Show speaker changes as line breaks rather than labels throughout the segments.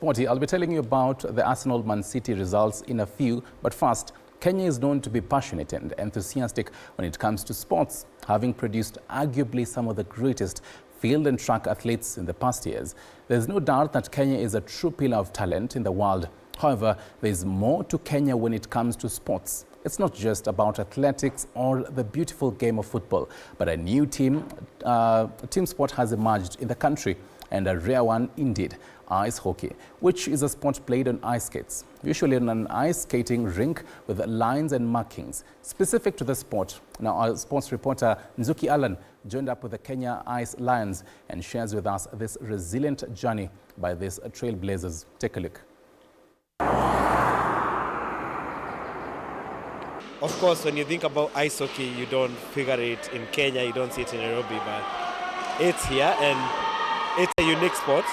Sporty, I'll be telling you about the Arsenal-Man City results in a few, but first, Kenya is known to be passionate and enthusiastic when it comes to sports, having produced arguably some of the greatest field and track athletes in the past years. There's no doubt that Kenya is a true pillar of talent in the world. However, there's more to Kenya when it comes to sports. It's not just about athletics or the beautiful game of football, but a new team sport has emerged in the country, and a rare one indeed, ice hockey, which is a sport played on ice skates, usually on an ice skating rink with lines and markings specific to the sport. Now, our sports reporter Nzuki Allen joined up with the Kenya Ice Lions and shares with us this resilient journey by these trailblazers. Take a look.
Of course, when you think about ice hockey, you don't figure it in Kenya, you don't see it in Nairobi, but it's here and it's a unique sport.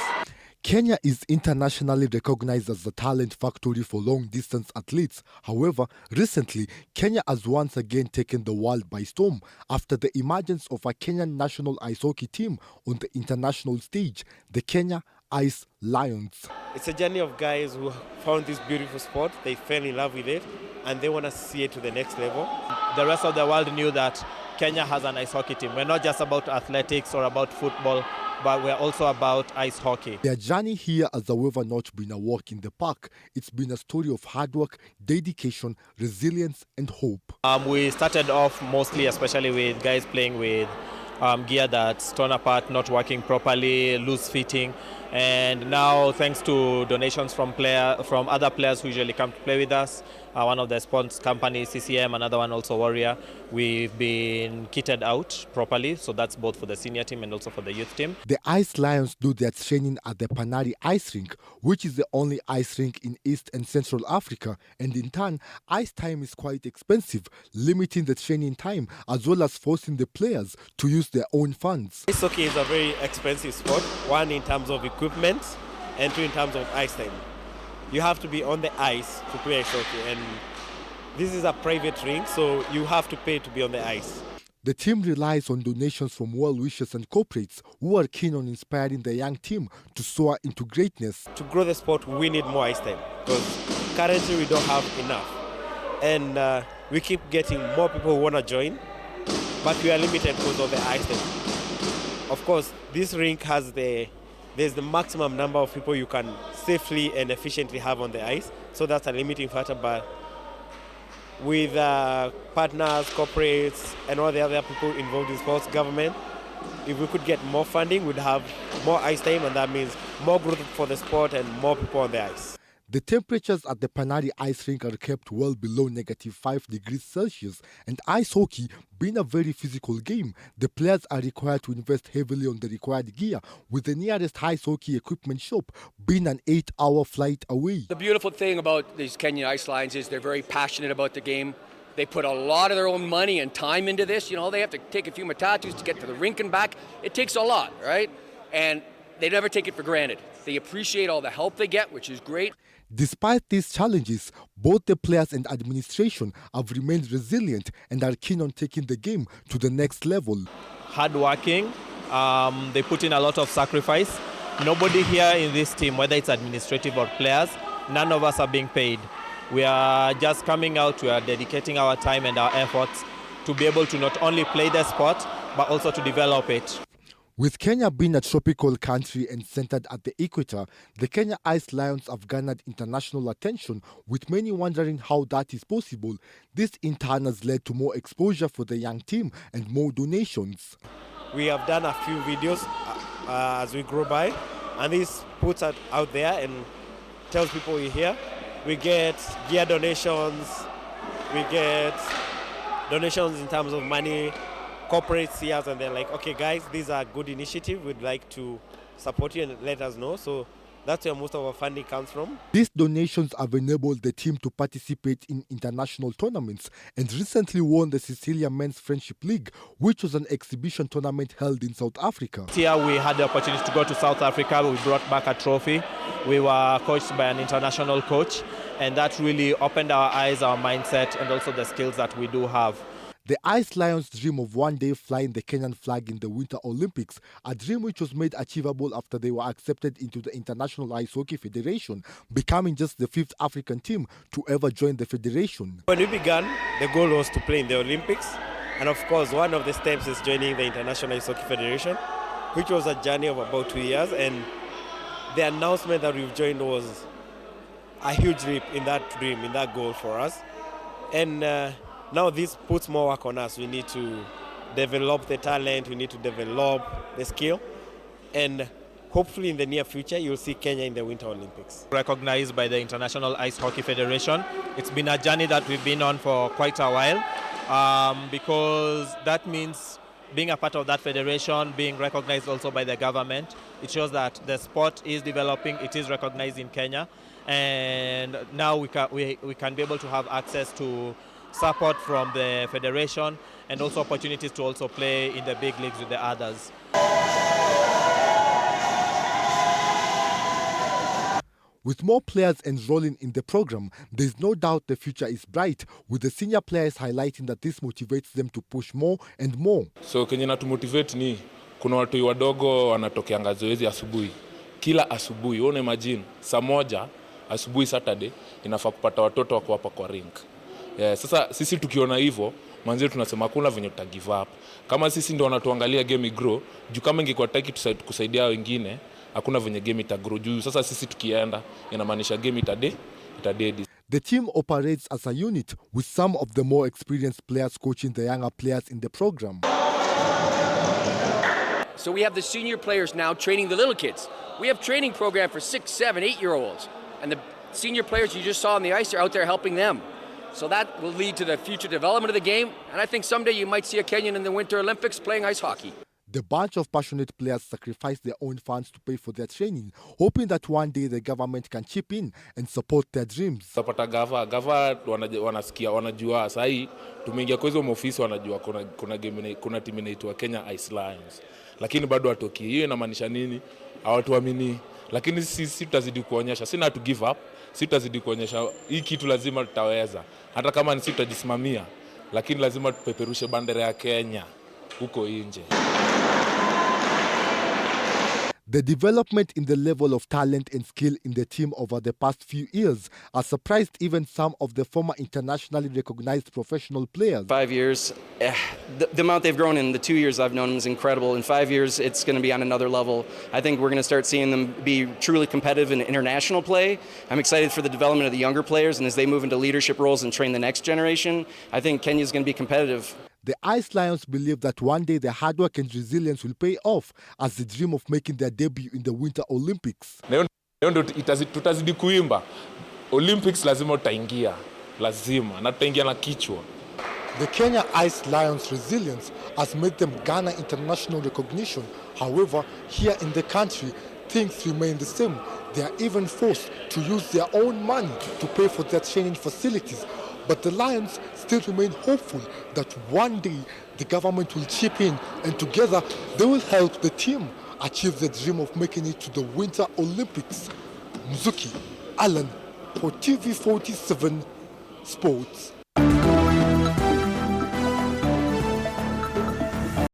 Kenya is internationally recognized as a talent factory for long-distance athletes. However, recently, Kenya has once again taken the world by storm after the emergence of a Kenyan national ice hockey team on the international stage, the Kenya Ice Lions.
It's a journey of guys who found this beautiful sport, they fell in love with it, and they want to see it to the next level.
The rest of the world knew that Kenya has an ice hockey team. We're not just about athletics or about football, but we're also about ice hockey.
Their journey here has however not been a walk in the park. It's been a story of hard work, dedication, resilience and hope.
We started off mostly, especially with guys playing with gear that's torn apart, not working properly, loose fitting. And now, thanks to donations from other players who usually come to play with us, one of the sports companies, CCM, another one also Warrior, we've been kitted out properly. So that's both for the senior team and also for the youth team.
The Ice Lions do their training at the Panari Ice Rink, which is the only ice rink in East and Central Africa. And in turn, ice time is quite expensive, limiting the training time as well as forcing the players to use their own funds.
Ice hockey is a very expensive sport, one in terms of equipment and two in terms of ice time. You have to be on the ice to play ice hockey, and this is a private rink, so you have to pay to be on the ice.
The team relies on donations from well-wishers and corporates who are keen on inspiring the young team to soar into greatness.
To grow the sport, we need more ice time because currently we don't have enough. And we keep getting more people who want to join, but we are limited because of the ice time. Of course, this rink has there's the maximum number of people you can safely and efficiently have on the ice, so that's a limiting factor. But with partners, corporates, and all the other people involved in sports, government, if we could get more funding, we'd have more ice time, and that means more growth for the sport and more people on the ice.
The temperatures at the Panari Ice Rink are kept well below -5 degrees Celsius, and ice hockey being a very physical game, the players are required to invest heavily on the required gear, with the nearest ice hockey equipment shop being an 8-hour flight away.
The beautiful thing about these Kenyan Ice Lions is they're very passionate about the game. They put a lot of their own money and time into this. You know, they have to take a few matatus to get to the rink and back. It takes a lot, right? And they never take it for granted. They appreciate all the help they get, which is great.
Despite these challenges, both the players and administration have remained resilient and are keen on taking the game to the next level.
Hardworking, they put in a lot of sacrifice. Nobody here in this team, whether it's administrative or players, none of us are being paid. We are just coming out, we are dedicating our time and our efforts to be able to not only play the sport, but also to develop it.
With Kenya being a tropical country and centered at the equator, the Kenya Ice Lions have garnered international attention, with many wondering how that is possible. This in turn has led to more exposure for the young team and more donations.
We have done a few videos as we grow by, and this puts it out there and tells people we're here. We get gear donations, we get donations in terms of money. Corporates see us and they're like, okay guys, these are good initiative, we'd like to support you and let us know. So that's where most of our funding comes from.
These donations have enabled the team to participate in international tournaments and recently won the Sicilia Men's Friendship League, which was an exhibition tournament held in South Africa.
Here we had the opportunity to go to South Africa. We brought back a trophy. We were coached by an international coach, and that really opened our eyes, our mindset, and also the skills that we do have.
The Ice Lions dream of one day flying the Kenyan flag in the Winter Olympics, a dream which was made achievable after they were accepted into the International Ice Hockey Federation, becoming just the 5th African team to ever join the federation.
When we began, the goal was to play in the Olympics, and of course one of the steps is joining the International Ice Hockey Federation, which was a journey of about 2 years, and the announcement that we've joined was a huge leap in that dream, in that goal for us. And now this puts more work on us. We need to develop the talent, we need to develop the skill, and hopefully in the near future you'll see Kenya in the Winter Olympics.
Recognized by the International Ice Hockey Federation. It's been a journey that we've been on for quite a while, because that means being a part of that federation, being recognized also by the government. It shows that the sport is developing, it is recognized in Kenya, and now we can be able to have access to support from the federation and also opportunities to also play in the big leagues with the others.
With more players enrolling in the program, there is no doubt the future is bright, with the senior players highlighting that this motivates them to push more and more.
So kenye natumotivate ni kuna watu wadogo wanatokeanga zoezi asubuhi. Kila asubuhi, one imagine, saa moja asubuhi Saturday inafaa kupata watoto wako hapa kwa rink. Sasa sisi tukiona hivyo, manzi tunasema hakuna venye tuta give up. Kama sisi ndio wanatuangalia game grow, juu kama ingekuwa taki kusaidia wengine, hakuna venye game ita grow. Juu sasa sisi tukienda inamaanisha game ita dead.
The team operates as a unit, with some of the more experienced players coaching the younger players in the program.
So we have the senior players now training the little kids. We have training program for 6, 7, 8-year-olds. And the senior players you just saw on the ice are out there helping them. So that will lead to the future development of the game. And I think someday you might see a Kenyan in the Winter Olympics playing ice hockey.
The bunch of passionate players sacrifice their own funds to pay for their training, hoping that one day the government can chip in and support their dreams.
Sapata gava wanasikia, wanajua sahi tumeingia kwa hizo ofisi, wanajua kuna timu inaitwa Kenya Ice Lions. Lakini bado watoki. Hiyo inamaanisha nini? Hawatuamini. Lakini sisi tutazidi kuonyesha, sina to give up. Sisi tutazidi kuonyesha hii kitu lazima tutaweza. Hata kama ni sisi tutajisimamia, lakini lazima tupeperushe bendera ya Kenya huko nje.
The development in the level of talent and skill in the team over the past few years has surprised even some of the former internationally recognized professional players.
5 years, the amount they've grown in the 2 years I've known them is incredible. In 5 years, it's going to be on another level. I think we're going to start seeing them be truly competitive in international play. I'm excited for the development of the younger players, and as they move into leadership roles and train the next generation, I think Kenya's going to be competitive.
The Ice Lions believe that one day their hard work and resilience will pay off as they dream of making their debut in the Winter Olympics.
Tutazidi kuimba. Olympics lazima utaingia. Lazima. Na tutaingia na kichwa.
The Kenya Ice Lions' resilience has made them garner international recognition. However, here in the country, things remain the same. They are even forced to use their own money to pay for their training facilities. But the Lions still remain hopeful that one day the government will chip in and together they will help the team achieve the dream of making it to the Winter Olympics. Mzuki Alan for TV 47 Sports.